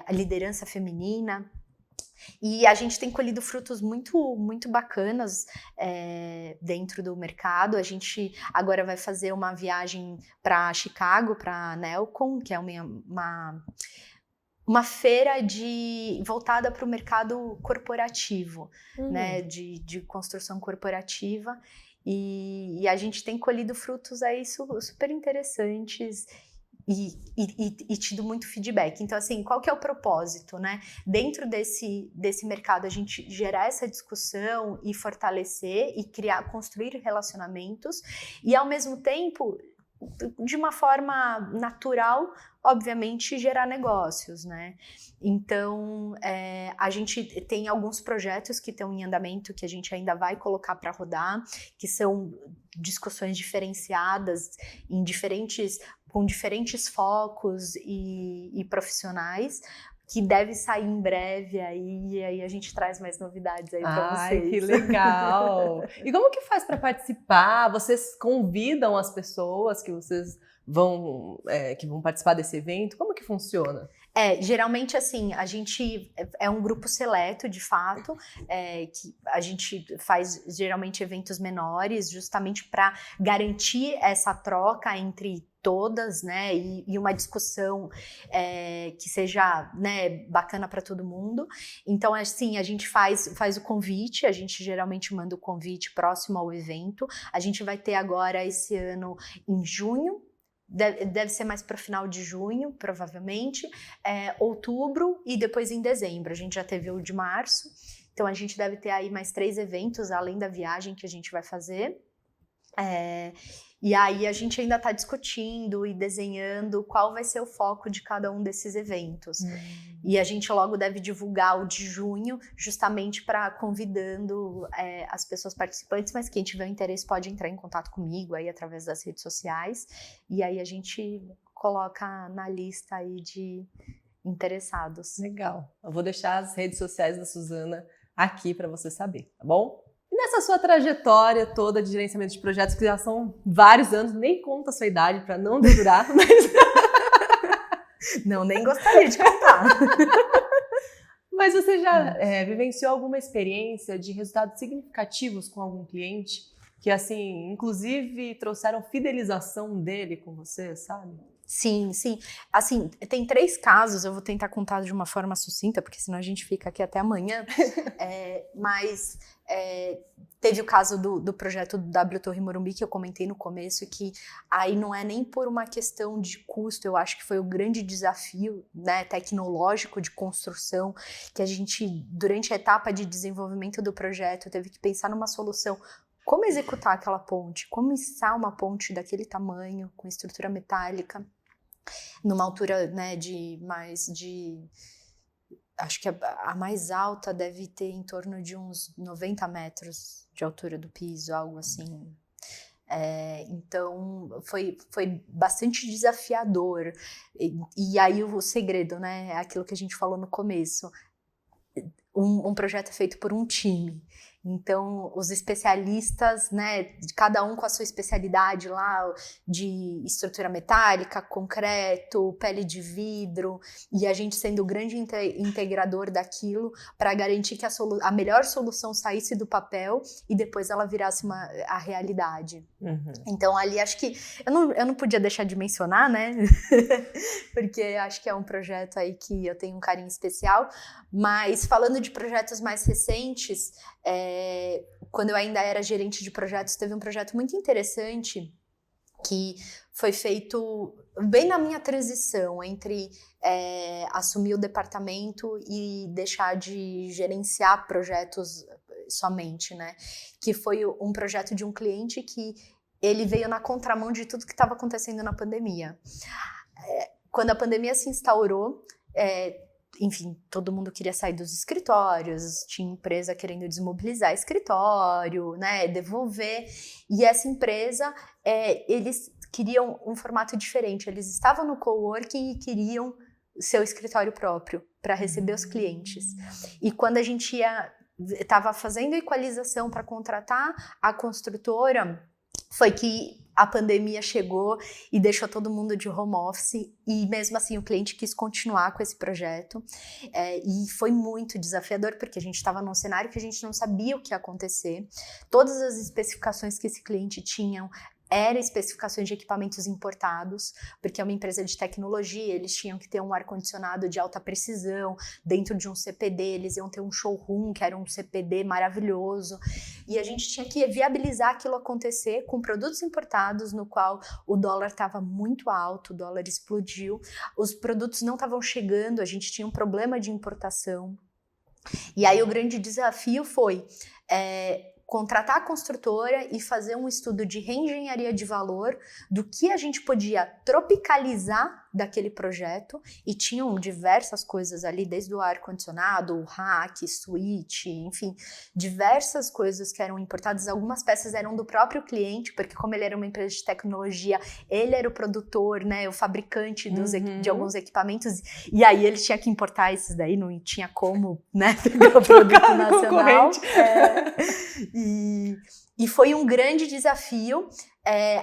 a liderança feminina. E a gente tem colhido frutos muito, muito bacanas dentro do mercado. A gente agora vai fazer uma viagem para Chicago, para a Nelcon, que é uma feira voltada para o mercado corporativo, né, de construção corporativa. E a gente tem colhido frutos aí super interessantes. E tido muito feedback. Então, assim, qual que é o propósito, né? Dentro desse mercado, a gente gerar essa discussão e fortalecer e construir relacionamentos, e ao mesmo tempo de uma forma natural, obviamente, gerar negócios, né? Então, a gente tem alguns projetos que estão em andamento que a gente ainda vai colocar para rodar, que são discussões diferenciadas com diferentes focos e profissionais, que deve sair em breve aí, e aí a gente traz mais novidades aí para vocês. Ai, que legal! E como que faz para participar? Vocês convidam as pessoas que vocês vão participar desse evento? Como que funciona? Geralmente assim, a gente é um grupo seleto, de fato, que a gente faz geralmente eventos menores, justamente para garantir essa troca entre todas, né, e uma discussão que seja, né, bacana para todo mundo. Então, assim, a gente faz o convite, a gente geralmente manda o convite próximo ao evento. A gente vai ter agora esse ano em junho, deve ser mais para o final de junho, provavelmente, outubro e depois em dezembro. A gente já teve o de março, então a gente deve ter aí mais 3 eventos, além da viagem que a gente vai fazer. E aí a gente ainda está discutindo e desenhando qual vai ser o foco de cada um desses eventos. E a gente logo deve divulgar o de junho, justamente para convidando as pessoas participantes, mas quem tiver interesse pode entrar em contato comigo aí através das redes sociais, e aí a gente coloca na lista aí de interessados. Legal. Eu vou deixar as redes sociais da Suzana aqui para você saber, tá bom? E nessa sua trajetória toda de gerenciamento de projetos, que já são vários anos, nem conta a sua idade para não dedurar, mas... Não, nem gostaria de contar. Mas você já vivenciou alguma experiência de resultados significativos com algum cliente que, assim, inclusive trouxeram fidelização dele com você, sabe? Sim. Assim, tem 3 casos, eu vou tentar contar de uma forma sucinta, porque senão a gente fica aqui até amanhã. Mas teve o caso do projeto do W Torre Morumbi, que eu comentei no começo, que aí não é nem por uma questão de custo, eu acho que foi o grande desafio, né, tecnológico de construção, que a gente, durante a etapa de desenvolvimento do projeto, teve que pensar numa solução. Como executar aquela ponte? Como içar uma ponte daquele tamanho, com estrutura metálica, numa altura, né, acho que a mais alta deve ter em torno de uns 90 metros de altura do piso, algo assim. Então, foi bastante desafiador. E aí o segredo, né, é aquilo que a gente falou no começo. Um projeto é feito por um time. Então, os especialistas, né, cada um com a sua especialidade lá, de estrutura metálica, concreto, pele de vidro, e a gente sendo o grande integrador daquilo para garantir que a melhor solução saísse do papel e depois ela virasse a realidade. Uhum. Então, ali acho que eu não podia deixar de mencionar, né, porque acho que é um projeto aí que eu tenho um carinho especial, mas falando de projetos mais recentes, quando eu ainda era gerente de projetos, teve um projeto muito interessante que foi feito bem na minha transição entre assumir o departamento e deixar de gerenciar projetos somente, né? Que foi um projeto de um cliente que ele veio na contramão de tudo que estava acontecendo na pandemia. Quando a pandemia se instaurou, enfim, todo mundo queria sair dos escritórios, tinha empresa querendo desmobilizar escritório, né, devolver, e essa empresa, eles queriam um formato diferente, eles estavam no coworking e queriam seu escritório próprio para receber os clientes. E quando a gente estava fazendo equalização para contratar a construtora, foi que a pandemia chegou e deixou todo mundo de home office, e mesmo assim o cliente quis continuar com esse projeto, e foi muito desafiador, porque a gente estava num cenário que a gente não sabia o que ia acontecer. Todas as especificações que esse cliente tinha eram especificações de equipamentos importados, porque é uma empresa de tecnologia, eles tinham que ter um ar-condicionado de alta precisão dentro de um CPD, eles iam ter um showroom que era um CPD maravilhoso, e a gente tinha que viabilizar aquilo acontecer com produtos importados, no qual o dólar estava muito alto, o dólar explodiu, os produtos não estavam chegando, a gente tinha um problema de importação, e aí o grande desafio foi contratar a construtora e fazer um estudo de reengenharia de valor do que a gente podia tropicalizar daquele projeto, e tinham diversas coisas ali, desde o ar-condicionado, o rack, suíte, enfim, diversas coisas que eram importadas. Algumas peças eram do próprio cliente, porque como ele era uma empresa de tecnologia, ele era o produtor, né, o fabricante de alguns equipamentos, e aí ele tinha que importar esses daí, não tinha como, né, pegar o produto nacional. E foi um grande desafio.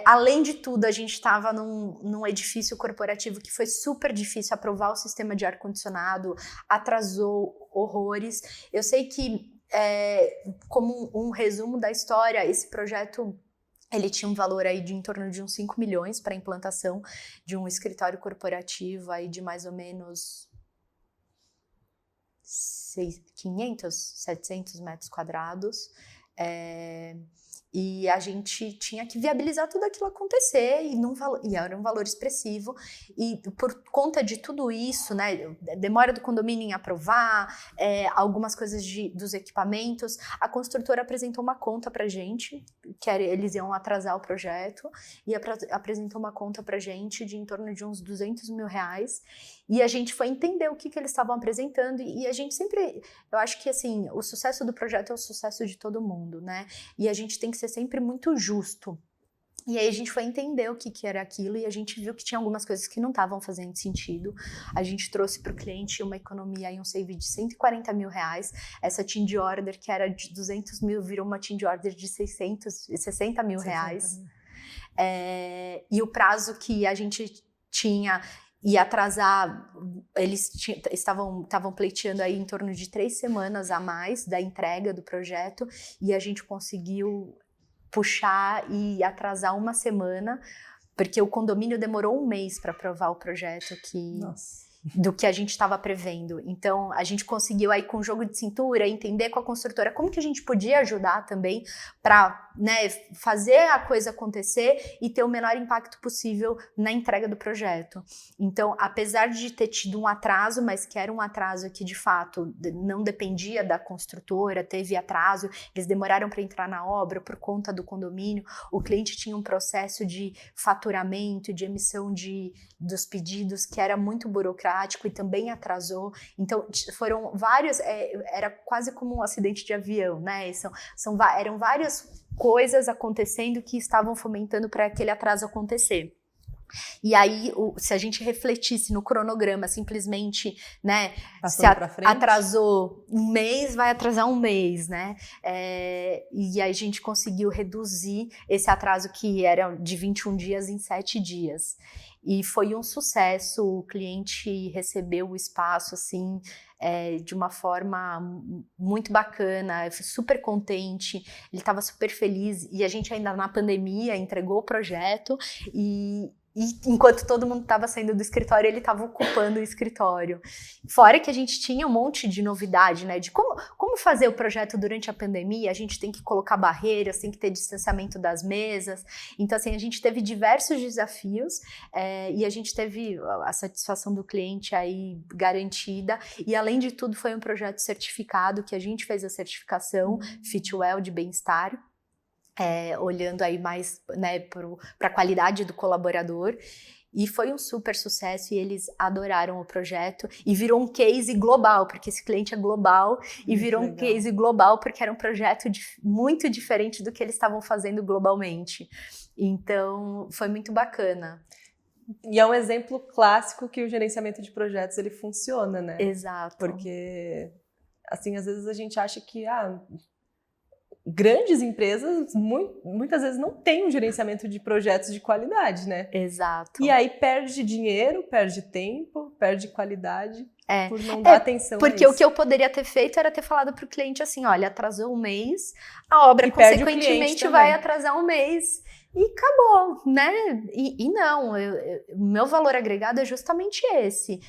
Além de tudo, a gente estava num edifício corporativo que foi super difícil aprovar o sistema de ar-condicionado, atrasou horrores. Eu sei que, como um resumo da história, esse projeto ele tinha um valor aí de em torno de uns 5 milhões para a implantação de um escritório corporativo aí de mais ou menos 500, 700 metros quadrados. E a gente tinha que viabilizar tudo aquilo acontecer, e era um valor expressivo, e por conta de tudo isso, né, demora do condomínio em aprovar, algumas coisas dos equipamentos, a construtora apresentou uma conta pra gente, que eles iam atrasar o projeto, e apresentou uma conta pra gente de em torno de uns 200 mil reais, e a gente foi entender o que eles estavam apresentando, e a gente sempre, eu acho que assim, o sucesso do projeto é o sucesso de todo mundo, né, e a gente tem que ser sempre muito justo. E aí a gente foi entender o que era aquilo, e a gente viu que tinha algumas coisas que não estavam fazendo sentido. A gente trouxe para o cliente uma economia e um save de 140 mil reais. Essa change order, que era de 200 mil, virou uma change order de 60 mil reais. E o prazo que a gente tinha ia atrasar, eles estavam pleiteando aí em torno de 3 semanas a mais da entrega do projeto, e a gente conseguiu puxar e atrasar 1 semana, porque o condomínio demorou 1 mês para aprovar o projeto do que a gente estava prevendo. Então, a gente conseguiu aí, com jogo de cintura, entender com a construtora como que a gente podia ajudar também para, né, fazer a coisa acontecer e ter o menor impacto possível na entrega do projeto. Então, apesar de ter tido um atraso, mas que era um atraso que, de fato, não dependia da construtora, teve atraso, eles demoraram para entrar na obra por conta do condomínio, o cliente tinha um processo de faturamento, de emissão dos pedidos que era muito burocrático e também atrasou. Então, foram vários, era quase como um acidente de avião, né? Eram várias coisas acontecendo que estavam fomentando para aquele atraso acontecer. E aí, se a gente refletisse no cronograma, simplesmente, né, se atrasou 1 mês, vai atrasar 1 mês, né? E aí a gente conseguiu reduzir esse atraso que era de 21 dias em 7 dias. E foi um sucesso, o cliente recebeu o espaço, assim, de uma forma muito bacana, eu fui super contente, ele estava super feliz, e a gente ainda na pandemia entregou o projeto, e enquanto todo mundo estava saindo do escritório, ele estava ocupando o escritório. Fora que a gente tinha um monte de novidade, né? De como fazer o projeto durante a pandemia, a gente tem que colocar barreiras, tem que ter distanciamento das mesas. Então, assim, a gente teve diversos desafios, e a gente teve a satisfação do cliente aí garantida. E, além de tudo, foi um projeto certificado, que a gente fez a certificação Fitwel de bem-estar. Olhando aí mais, né, para a qualidade do colaborador, e foi um super sucesso, e eles adoraram o projeto, e virou um case global, porque esse cliente é global, e virou um case global porque era um projeto muito diferente do que eles estavam fazendo globalmente. Então, foi muito bacana. E é um exemplo clássico que o gerenciamento de projetos, ele funciona, né? Exato. Porque, assim, às vezes a gente acha que, grandes empresas muitas vezes não têm um gerenciamento de projetos de qualidade, né? Exato. E aí perde dinheiro, perde tempo, perde qualidade por não dar atenção a isso. Porque o que eu poderia ter feito era ter falado para o cliente assim, olha, atrasou 1 mês, a obra consequentemente vai atrasar 1 mês. E acabou, né? E não, o meu valor agregado é justamente esse.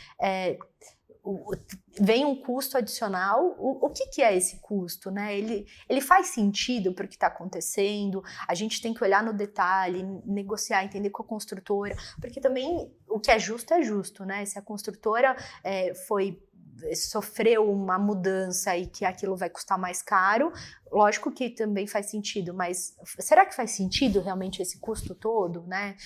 Vem um custo adicional. O que é esse custo, né? Ele faz sentido para o que está acontecendo. A gente tem que olhar no detalhe, negociar, entender com a construtora, porque também o que é justo, né? Se a construtora foi sofreu uma mudança e que aquilo vai custar mais caro, lógico que também faz sentido, mas será que faz sentido realmente esse custo todo, né?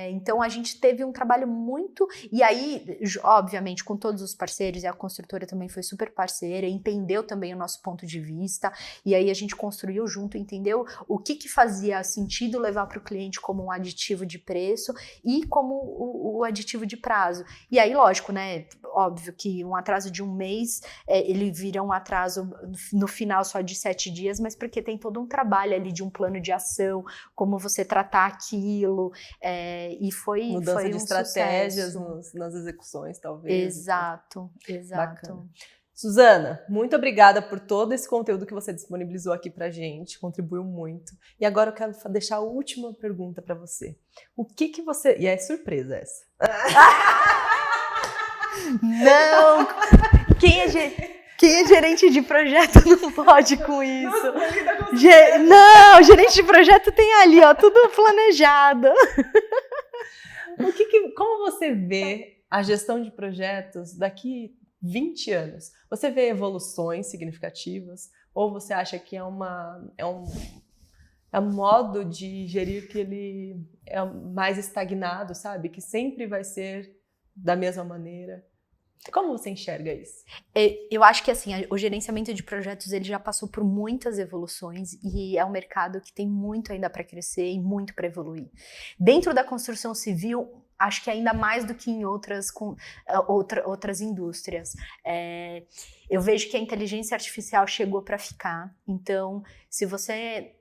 Então a gente teve um trabalho muito, e aí, obviamente, com todos os parceiros, e a construtora também foi super parceira, entendeu também o nosso ponto de vista, e aí a gente construiu junto, entendeu o que fazia sentido levar para o cliente como um aditivo de preço e como o aditivo de prazo. E aí, lógico, né? Óbvio que um atraso de um mês, ele vira um atraso no final só de 7 dias, mas porque tem todo um trabalho ali de um plano de ação, como você tratar aquilo, e foi mudança foi de um estratégias sucesso. nas execuções, talvez. Exato. Bacana. Suzana, muito obrigada por todo esse conteúdo que você disponibilizou aqui pra gente, contribuiu muito. E agora eu quero deixar a última pergunta para você. O que você... E é surpresa essa. Não! Quem é gerente de projeto não pode com isso. Não, gerente de projeto tem ali, ó, tudo planejado. Como você vê a gestão de projetos daqui 20 anos? Você vê evoluções significativas? Ou você acha que é um modo de gerir que ele é mais estagnado, sabe? Que sempre vai ser da mesma maneira? Como você enxerga isso? Eu acho que assim, o gerenciamento de projetos ele já passou por muitas evoluções e é um mercado que tem muito ainda para crescer e muito para evoluir. Dentro da construção civil, acho que ainda mais do que em outras indústrias. Eu vejo que a inteligência artificial chegou para ficar, então se você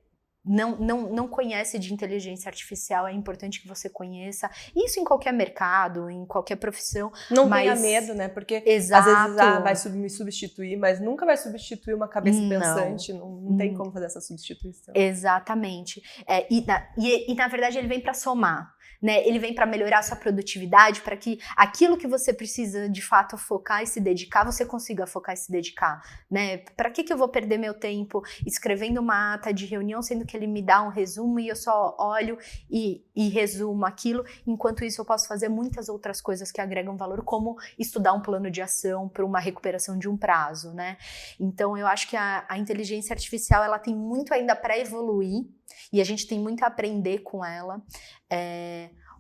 não conhece de inteligência artificial, é importante que você conheça. Isso em qualquer mercado, em qualquer profissão. Não tenha medo, né? Porque Exato. Às vezes vai me substituir, mas nunca vai substituir uma cabeça pensante. Não tem como fazer essa substituição. Exatamente. E na verdade ele vem para somar. Né? Ele vem para melhorar a sua produtividade, para que aquilo que você precisa de fato focar e se dedicar, você consiga focar e se dedicar, né? Para que eu vou perder meu tempo escrevendo uma ata de reunião, sendo que ele me dá um resumo e eu só olho e resumo aquilo, enquanto isso eu posso fazer muitas outras coisas que agregam valor, como estudar um plano de ação para uma recuperação de um prazo, né? Então eu acho que a inteligência artificial ela tem muito ainda para evoluir, e a gente tem muito a aprender com ela.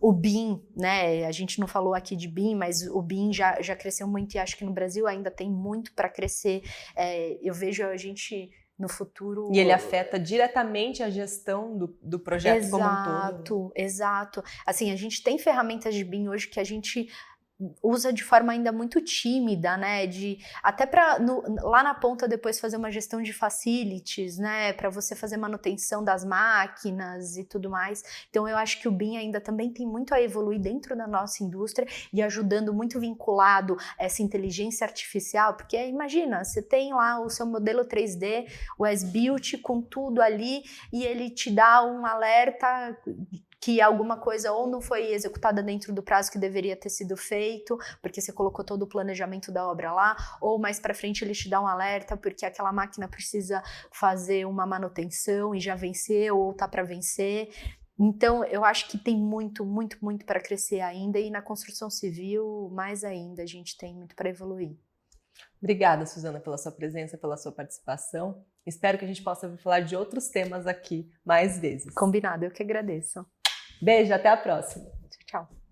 O BIM, né? A gente não falou aqui de BIM, mas o BIM já cresceu muito e acho que no Brasil ainda tem muito para crescer. Eu vejo a gente no futuro... E ele afeta diretamente a gestão do projeto como um todo. Exato. Assim, a gente tem ferramentas de BIM hoje que a gente usa de forma ainda muito tímida, né, até para lá na ponta depois fazer uma gestão de facilities, né, para você fazer manutenção das máquinas e tudo mais. Então eu acho que o BIM ainda também tem muito a evoluir dentro da nossa indústria e ajudando, muito vinculado a essa inteligência artificial, porque imagina, você tem lá o seu modelo 3D, o as-built com tudo ali e ele te dá um alerta que alguma coisa ou não foi executada dentro do prazo que deveria ter sido feito, porque você colocou todo o planejamento da obra lá, ou mais para frente ele te dá um alerta porque aquela máquina precisa fazer uma manutenção e já venceu ou tá para vencer. Então, eu acho que tem muito, muito, muito para crescer ainda, e na construção civil, mais ainda, a gente tem muito para evoluir. Obrigada, Suzana, pela sua presença, pela sua participação. Espero que a gente possa falar de outros temas aqui mais vezes. Combinado, eu que agradeço. Beijo, até a próxima.